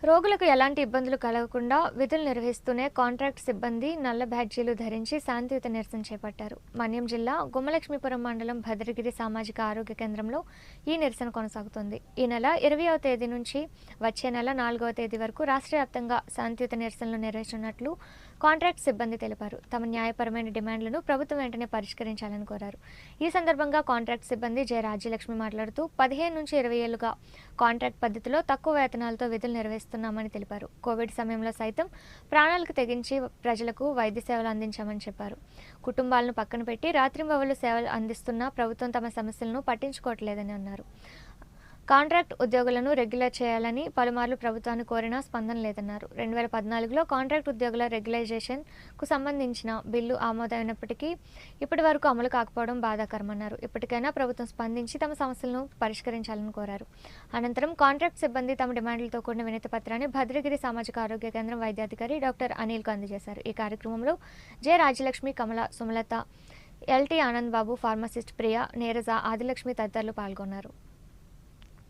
రోగులకు ఎలాంటి ఇబ్బందులు కలగకుండా విధులు నిర్వహిస్తూనే కాంట్రాక్ట్ సిబ్బంది నల్ల బ్యాడ్జీలు ధరించి శాంతియుత నిరసన చేపట్టారు. మన్యం జిల్లా గుమ్మలక్ష్మీపురం మండలం భద్రగిరి సామాజిక ఆరోగ్య కేంద్రంలో ఈ నిరసన కొనసాగుతోంది. ఈ నెల 20వ తేదీ నుంచి వచ్చే నెల 4వ తేదీ వరకు రాష్ట్ర వ్యాప్తంగా శాంతియుత నిరసనలు నిర్వహించినట్లు కాంట్రాక్ట్ సిబ్బంది తెలిపారు. తమ న్యాయపరమైన డిమాండ్లను ప్రభుత్వం వెంటనే పరిష్కరించాలని కోరారు. ఈ సందర్భంగా కాంట్రాక్ట్ సిబ్బంది జె రాజ్యలక్ష్మి మాట్లాడుతూ 15 నుంచి 20 ఏళ్లుగా కాంట్రాక్ట్ పద్ధతిలో తక్కువ వేతనాలతో విధులు నిర్వహిస్తున్నామని తెలిపారు. కోవిడ్ సమయంలో సైతం ప్రాణాలకు తెగించి ప్రజలకు వైద్య సేవలు అందించామని చెప్పారు. కుటుంబాలను పక్కన పెట్టి రాత్రింబవళ్లు సేవలు అందిస్తున్నా ప్రభుత్వం తమ సమస్యలను పట్టించుకోవట్లేదని అన్నారు. కాంట్రాక్ట్ ఉద్యోగులను రెగ్యులర్ చేయాలని పలుమార్లు ప్రభుత్వాన్ని కోరినా స్పందన లేదన్నారు. 2014లో కాంట్రాక్ట్ ఉద్యోగుల రెగ్యులైజేషన్కు సంబంధించిన బిల్లు ఆమోదమైనప్పటికీ ఇప్పటి వరకు అమలు కాకపోవడం బాధాకరమన్నారు. ఇప్పటికైనా ప్రభుత్వం స్పందించి తమ సమస్యలను పరిష్కరించాలని కోరారు. అనంతరం కాంట్రాక్ట్ సిబ్బంది తమ డిమాండ్లతో కూడిన వినతి పత్రాన్ని భద్రగిరి సామాజిక ఆరోగ్య కేంద్రం వైద్యాధికారి డాక్టర్ అనిల్కు అందజేశారు. ఈ కార్యక్రమంలో జె రాజ్యలక్ష్మి, కమల, సుమలత, ఎల్టీ ఆనంద్ బాబు, ఫార్మసిస్ట్ ప్రియ, నీరజ, ఆదిలక్ష్మి తదితరులు పాల్గొన్నారు.